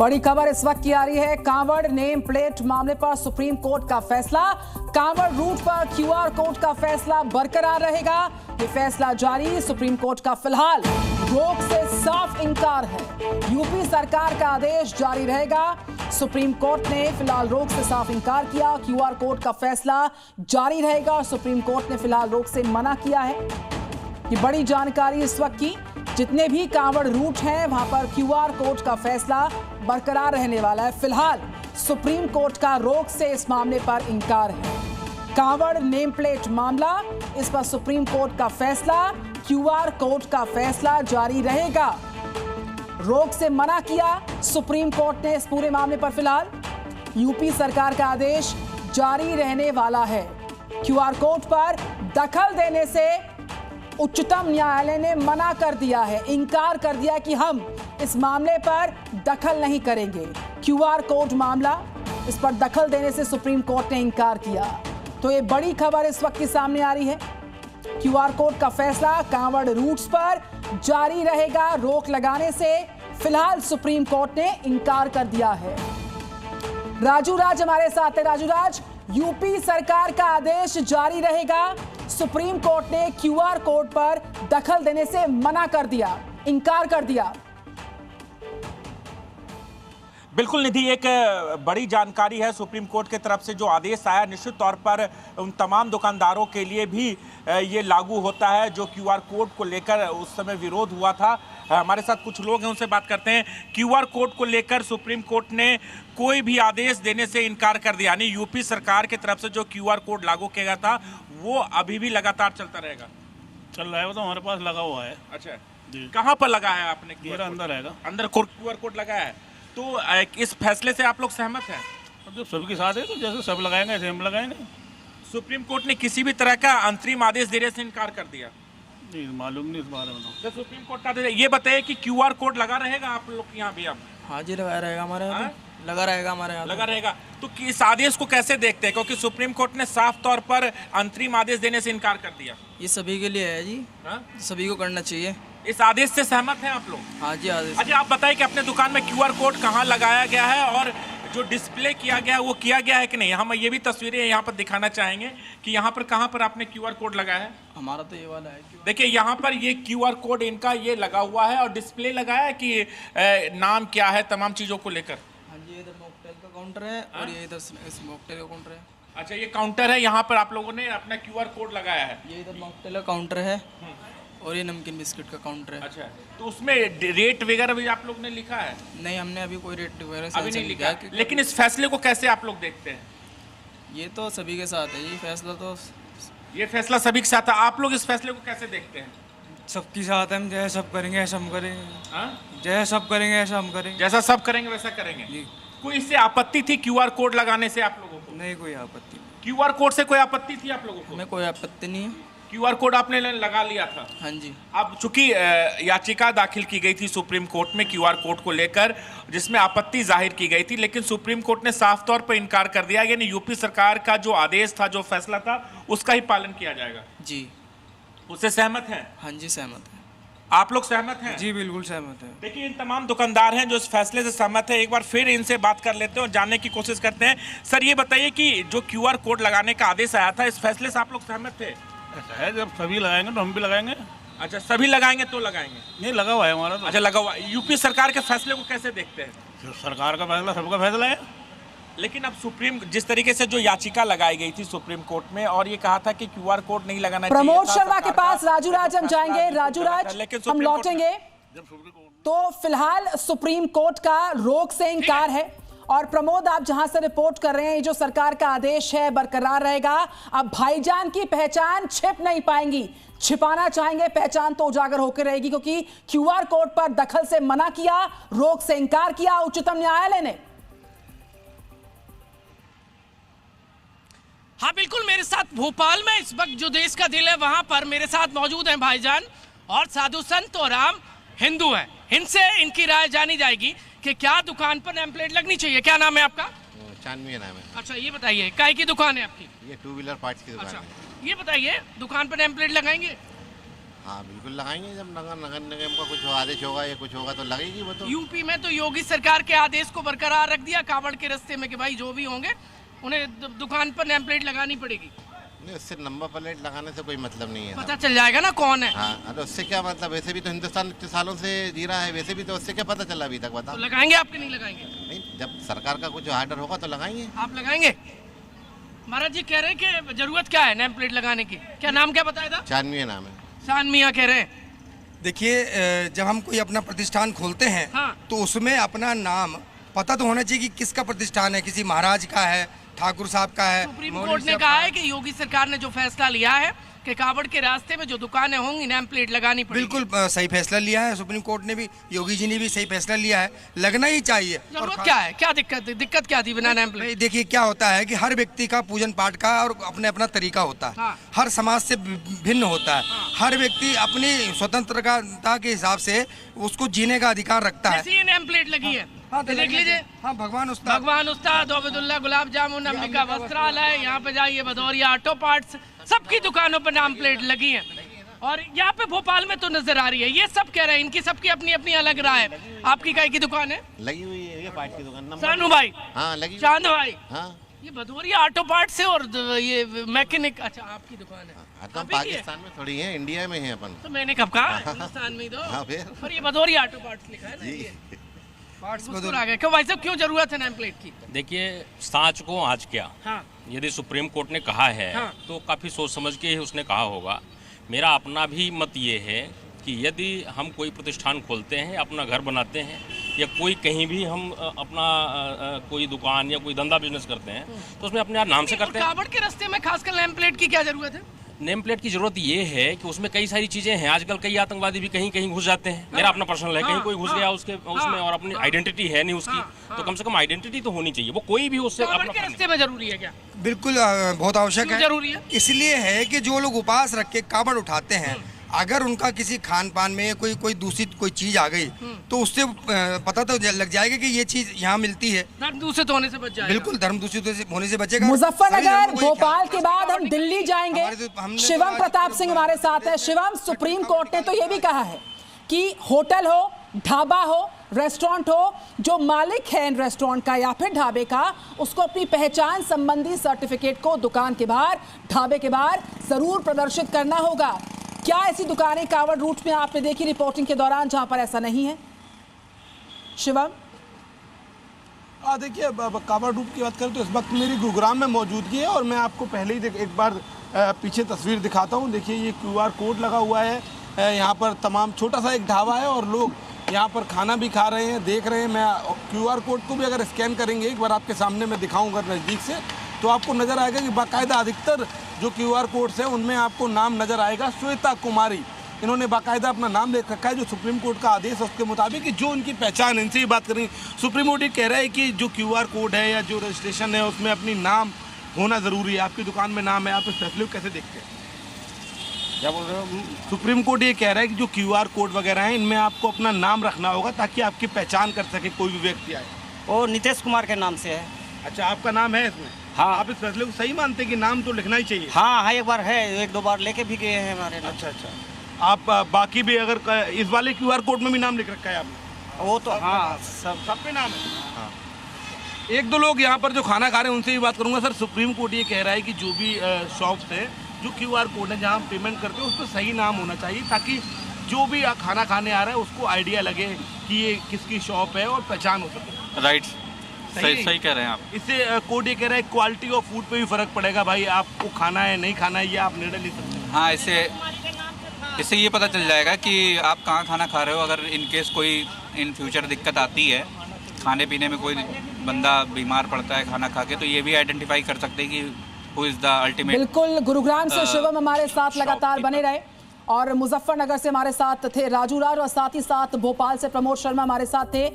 बड़ी खबर इस वक्त की आ रही है। कांवड़ नेम प्लेट मामले पर सुप्रीम कोर्ट का फैसला। कांवड़ रूट पर क्यूआर कोड का फैसला बरकरार रहेगा। ये फैसला जारी। सुप्रीम कोर्ट का फिलहाल रोक से साफ इनकार है। यूपी सरकार का आदेश जारी रहेगा। सुप्रीम कोर्ट ने फिलहाल रोक से साफ इनकार किया। क्यूआर कोड का फैसला जारी रहेगा और सुप्रीम कोर्ट ने फिलहाल रोक से मना किया है। ये बड़ी जानकारी इस वक्त की। जितने भी कांवड़ रूट हैं वहां पर क्यूआर कोड का फैसला बरकरार रहने वाला है। फिलहाल सुप्रीम कोर्ट का रोक से इस मामले पर इनकार है। कांवड़ नेम प्लेट मामला, इस पर सुप्रीम कोर्ट का फैसला, क्यूआर कोड का फैसला जारी रहेगा। रोक से मना किया सुप्रीम कोर्ट ने इस पूरे मामले पर। फिलहाल यूपी सरकार का आदेश जारी रहने वाला है। क्यूआर कोड पर दखल देने से उच्चतम न्यायालय ने मना कर दिया है, इनकार कर दिया कि हम इस मामले पर दखल नहीं करेंगे। क्यूआर कोड मामला, इस पर दखल देने से सुप्रीम कोर्ट ने इनकार किया। तो ये बड़ी खबर इस वक्त की सामने आ रही है। क्यूआर कोड का फैसला कांवड़ रूट्स पर जारी रहेगा। रोक लगाने से फिलहाल सुप्रीम कोर्ट ने इनकार कर दिया है। राजू राज हमारे साथ है। राजू राज, यूपी सरकार का आदेश जारी रहेगा। सुप्रीम कोर्ट ने क्यूआर कोड पर दखल देने से मना कर दिया, इनकार कर दिया। बिल्कुल निधि, एक बड़ी जानकारी है। सुप्रीम कोर्ट की तरफ से जो आदेश आया, निश्चित तौर पर उन तमाम दुकानदारों के लिए भी ये लागू होता है जो क्यूआर कोड को लेकर उस समय विरोध हुआ था। हमारे साथ कुछ लोग हैं, उनसे बात करते हैं। क्यूआर कोड को लेकर सुप्रीम कोर्ट ने कोई भी आदेश देने से इनकार कर दिया, यानी यूपी सरकार की तरफ से जो क्यूआर कोड लागू किया गया था वो अभी भी लगातार चलता रहेगा। चल रहा है, वो तो हमारे पास लगा हुआ है। अच्छा जी, कहाँ पर लगाया है आपने? मेरा अंदर रहेगा, अंदर क्यूआर कोड लगाया है। तो इस फैसले से आप लोग सहमत हैं? जब सबके साथ है तो जैसे सब लगाएंगे ऐसे हम लगाएंगे। सुप्रीम कोर्ट ने किसी भी तरह का अंतरिम आदेश देने से इनकार कर दिया? नहीं, मालूम नहीं इस बारे में। तो सुप्रीम कोर्ट का ये बताइए कि क्यूआर कोड लगा रहेगा आप लोग यहाँ भी? अब हाँ जी, लगा रहेगा हमारे यहाँ, लगा रहेगा हमारे यहाँ, लगा रहेगा। तो इस आदेश को कैसे देखते हैं, क्योंकि सुप्रीम कोर्ट ने साफ तौर पर अंतरिम आदेश देने से इनकार कर दिया? ये सभी के लिए है जी। सभी को करना चाहिए। इस आदेश से सहमत हैं आप लोग? हाँ जी, आदेश। अच्छा, आप बताइए कि अपने दुकान में क्यूआर कोड कहाँ लगाया गया है और जो डिस्प्ले किया गया है वो किया गया है कि नहीं? हम ये भी तस्वीरें यहाँ पर दिखाना चाहेंगे कि यहाँ पर कहाँ पर आपने क्यूआर कोड लगाया है। हमारा तो ये वाला है। देखिए यहाँ पर ये क्यूआर कोड इनका ये लगा हुआ है और डिस्प्ले लगाया है कि नाम क्या है, तमाम चीज़ों को लेकर। हाँ जी, इधर मॉकटेल का काउंटर है और ये इधर मॉकटेल का काउंटर है। अच्छा, ये काउंटर है, यहाँ पर आप लोगों ने अपना क्यूआर कोड लगाया है। ये इधर मॉकटेल का काउंटर है और ये नमकीन बिस्किट का काउंटर है। अच्छा, तो उसमें रेट वगैरह भी आप लोग ने लिखा है? नहीं, हमने अभी कोई रेट वगैरह अभी नहीं लिखा। लेकिन इस फैसले को कैसे आप लोग देखते हैं? ये तो सभी के साथ है, ये फैसला तो ये फैसला सभी के साथ है। आप लोग इस फैसले को कैसे देखते हैं? सबके साथ हम जैसे सब करेंगे ऐसा हम करेंगे। जैसे सब करेंगे ऐसा हम करेंगे। जैसा सब करेंगे वैसा करेंगे। कोई इससे आपत्ति थी क्यूआर कोड लगाने से आप लोगों को? नहीं, कोई आपत्ति। क्यूआर कोड से कोई आपत्ति थी आप लोगों को? हमें कोई आपत्ति नहीं है। क्यूआर कोड आपने लगा लिया था? हाँ जी। अब चूंकि याचिका दाखिल की गई थी सुप्रीम कोर्ट में क्यूआर कोड को लेकर, जिसमें आपत्ति जाहिर की गई थी, लेकिन सुप्रीम कोर्ट ने साफ तौर पर इनकार कर दिया। यानी यूपी सरकार का जो आदेश था, जो फैसला था, उसका ही पालन किया जाएगा। जी, उससे सहमत हैं? हाँ जी, सहमत है। आप लोग सहमत हैं? जी बिल्कुल सहमत है। देखिए, इन तमाम दुकानदार हैं जो इस फैसले से सहमत है। एक बार फिर इनसे बात कर लेते हैं और जानने की कोशिश करते हैं। सर, ये बताइए कि जो क्यूआर कोड लगाने का आदेश आया था, इस फैसले से आप लोग सहमत थे? ऐसा है, जब सभी लगाएंगे तो हम भी लगाएंगे। अच्छा, सभी लगाएंगे तो लगाएंगे? नहीं, लगा हुआ है हमारा तो। अच्छा, लगा हुआ। यूपी सरकार के फैसले को कैसे देखते हैं? सरकार का फैसला सबका फैसला है। लेकिन अब सुप्रीम, जिस तरीके से जो याचिका लगाई गई थी सुप्रीम कोर्ट में और ये कहा था कि क्यूआर कोड नहीं लगाना चाहिए। प्रमोद शर्मा के पास राजू राज हम जाएंगे। राजू राज, हम लौटेंगे। तो फिलहाल सुप्रीम कोर्ट का रोक से इनकार है। और प्रमोद, आप जहां से रिपोर्ट कर रहे हैं, ये जो सरकार का आदेश है बरकरार रहेगा। अब भाईजान की पहचान छिप नहीं पाएंगी, छिपाना चाहेंगे पहचान तो उजागर होकर रहेगी, क्योंकि क्यूआर कोड पर दखल से मना किया, रोक से इनकार किया उच्चतम न्यायालय ने। हाँ बिल्कुल, मेरे साथ भोपाल में इस वक्त जो देश का दिल है वहां पर मेरे साथ मौजूद हैं भाईजान और साधु संत और आम हिंदू हैं। इनसे इनकी राय जानी जाएगी कि क्या दुकान पर नेम प्लेट लगनी चाहिए। क्या नाम है आपका? चांदनी नाम है। अच्छा, ये बताइए काय की दुकान है आपकी? ये टू व्हीलर पार्ट्स की दुकान अच्छा, है। ये बताइए दुकान पर नेम प्लेट लगाएंगे? हाँ बिल्कुल लगाएंगे, जब नगर निगम का कुछ आदेश होगा या कुछ होगा तो लगेगी वो तो। यूपी में तो योगी सरकार के आदेश को बरकरार रख दिया कांवड़ के रास्ते में कि भाई जो भी होंगे उन्हें दुकान पर नेम प्लेट लगानी पड़ेगी। नहीं, उससे नंबर प्लेट लगाने से कोई मतलब नहीं है। पता चल जाएगा ना कौन है। हाँ, अरे उससे क्या मतलब, वैसे भी तो हिंदुस्तान इतने सालों से जी रहा है, वैसे भी तो उससे क्या पता चला अभी तक, बताओ। तो लगाएंगे आपके नहीं लगाएंगे? नहीं, जब सरकार का कुछ आर्डर होगा तो लगाएंगे। आप लगाएंगे? महाराज जी कह रहे हैं कि जरूरत क्या है नेम प्लेट लगाने की, क्या नाम क्या बताया था? चांदनी नाम है। शान मियाँ कह रहे हैं। देखिए, जब हम कोई अपना प्रतिष्ठान खोलते हैं हाँ। तो उसमें अपना नाम पता तो होना चाहिए कि किसका प्रतिष्ठान है, किसी महाराज का है, ठाकुर साहब का है। सुप्रीम मौलवी कोर्ट ने साहब कहा का है कि योगी सरकार ने जो फैसला लिया है कि कांवड़ के रास्ते में जो दुकानें होंगी नेम प्लेट लगानी पड़ेगी। बिल्कुल सही फैसला लिया है सुप्रीम कोर्ट ने भी, योगी जी ने भी सही फैसला लिया है, लगना ही चाहिए। जरूरत क्या है, क्या दिक्कत क्या थी बिना नेम प्लेट? देखिए क्या होता है कि हर व्यक्ति का पूजन पाठ का और अपने अपना तरीका होता है। हाँ। हर समाज से भिन्न होता है। हर व्यक्ति अपनी स्वतंत्रता के हिसाब से उसको जीने का अधिकार रखता है। जैसे ये नेम प्लेट लगी है, हाँ, तो देख लीजिए। हाँ, भगवान उस्ताद ओबेदुल्ला गुलाब जामुन अंबिका वस्त्रालय, यहाँ पे जाइए भदौरिया ऑटो पार्ट्स, सबकी दुकानों पर नाम प्लेट लगी है। और यहाँ पे भोपाल में तो नजर आ रही है, ये सब कह रहे हैं इनकी सबकी अपनी अपनी अलग राय है। आपकी काय की दुकान है? लगी हुई है, ये पार्ट की दुकान। सानू भाई? हाँ लगी। चांद भाई? हाँ, ये भदौरिया ऑटो पार्ट्स है और ये मैकेनिक। अच्छा, आपकी दुकान है? तो पाकिस्तान में थोड़ी है, इंडिया में है अपन। तो मैंने कब कहा हिंदुस्तान में ही दो। हाँ, फिर? और ये भदौरिया ऑटो पार्ट्स लिखा है ना, ये मुस्कुरा आ गए। क्यों भाई साहब, क्यों जरूरत है नेम प्लेट की? देखिए, सांच को आज क्या, हाँ। यदि सुप्रीम कोर्ट ने कहा है हाँ। तो काफ़ी सोच समझ के ही उसने कहा होगा। मेरा अपना भी मत ये है कि यदि हम कोई प्रतिष्ठान खोलते हैं, अपना घर बनाते हैं, या कोई कहीं भी हम अपना कोई दुकान या कोई धंधा बिजनेस करते हैं तो उसमें अपने नाम से करते हैं। कांवड़ के रास्ते में खासकर नेम प्लेट की क्या जरूरत है? नेम प्लेट की जरूरत ये है कि उसमें कई सारी चीजें हैं। आजकल कई आतंकवादी भी कहीं कहीं घुस जाते हैं। मेरा अपना पर्सनल है, कहीं कोई घुस गया उसमें और अपनी आइडेंटिटी है नहीं उसकी, तो कम से कम आइडेंटिटी तो होनी चाहिए। वो कोई भी उससे कांवड़ के रास्ते में जरूरी है क्या? बिल्कुल बहुत आवश्यक है। जरूरी है इसलिए है कि जो लोग उपास रख के कांवड़ उठाते हैं, अगर उनका किसी खान पान में कोई दूषित कोई चीज आ गई तो उससे पता तो लग जाएगा कि ये चीज यहाँ मिलती है। धर्म दूषित होने से बच जाएगा। बिल्कुल, धर्म दूषित होने से बचेगा। मुजफ्फरनगर भोपाल के बाद हम दिल्ली जाएंगे। शिवम प्रताप सिंह हमारे साथ है। शिवम, सुप्रीम कोर्ट ने तो ये भी कहा है कि होटल हो, ढाबा हो, रेस्टोरेंट हो, जो मालिक है इन रेस्टोरेंट का या फिर ढाबे का, उसको अपनी पहचान संबंधी सर्टिफिकेट को दुकान के बाहर, ढाबे के बाहर जरूर प्रदर्शित करना होगा। क्या ऐसी दुकानें कांवड़ रूट में आपने देखी रिपोर्टिंग के दौरान जहां पर ऐसा नहीं है? शिवम, देखिए, कांवड़ रूट की बात करें तो इस वक्त मेरी गुरुग्राम में मौजूदगी है और मैं आपको पहले ही एक बार पीछे तस्वीर दिखाता हूं। देखिए, ये QR कोड लगा हुआ है। यहाँ पर तमाम छोटा सा एक ढाबा है और लोग यहाँ पर खाना भी खा रहे हैं, देख रहे हैं। मैं QR कोड को भी अगर स्कैन करेंगे, एक बार आपके सामने मैं दिखाऊंगा नज़दीक से, तो आपको नज़र आएगा कि बाकायदा अधिकतर जो QR कोड्स हैं उनमें आपको नाम नज़र आएगा श्वेता कुमारी। इन्होंने बाकायदा अपना नाम लिख रखा है। जो सुप्रीम कोर्ट का आदेश है उसके मुताबिक कि जो उनकी पहचान, इनसे ही बात करेंगे। सुप्रीम कोर्ट ये कह रहा है कि जो QR कोड है या जो रजिस्ट्रेशन है उसमें अपनी नाम होना ज़रूरी है। आपकी दुकान में नाम है, आप इस फैसले को कैसे देखते हैं? क्या बोल रहे हो? सुप्रीम कोर्ट ये कह रहा है कि जो QR कोड वगैरह हैं इनमें आपको अपना नाम रखना होगा ताकि आपकी पहचान कर सके कोई भी व्यक्ति आए। वो नीतीश कुमार के नाम से है। अच्छा, आपका नाम है इसमें? हाँ। आप इस फैसले को सही मानते हैं कि नाम तो लिखना ही चाहिए? हाँ, एक बार है, 1-2 बार लेके भी गए हैं हमारे। अच्छा, आप बाकी भी अगर इस वाले QR कोड में भी नाम लिख रखा है आपने? वो तो हाँ, सब पे नाम है। हाँ। 1-2 लोग यहाँ पर जो खाना खा रहे हैं उनसे भी बात करूंगा। सर, सुप्रीम कोर्ट ये कह रहा है कि जो भी शॉप्स है, जो QR कोड है जहाँ हम पेमेंट करते हैं उस पर सही नाम होना चाहिए ताकि जो भी खाना खाने आ रहा है उसको आइडिया लगे कि ये किसकी शॉप है और पहचान हो सके। राइट, सही कह रहे हैं आप। इससे कोड ये कह रहा है क्वालिटी ऑफ फूड पे भी फर्क पड़ेगा। भाई, आपको खाना है नहीं खाना है ये आप निर्णय ले सकते हैं। हाँ, इससे ये पता चल जाएगा कि आप कहाँ खाना खा रहे हो। अगर इनकेस कोई इन फ्यूचर दिक्कत आती है, खाने पीने में कोई बंदा बीमार पड़ता है खाना खा के, तो ये भी आइडेंटिफाई कर सकते हैं कि हु इज द अल्टीमेट। बिल्कुल, गुरुग्राम से शिवम हमारे साथ लगातार बने रहे और मुजफ्फरनगर से हमारे साथ थे राजू राज और साथ ही साथ भोपाल से प्रमोद शर्मा हमारे साथ थे।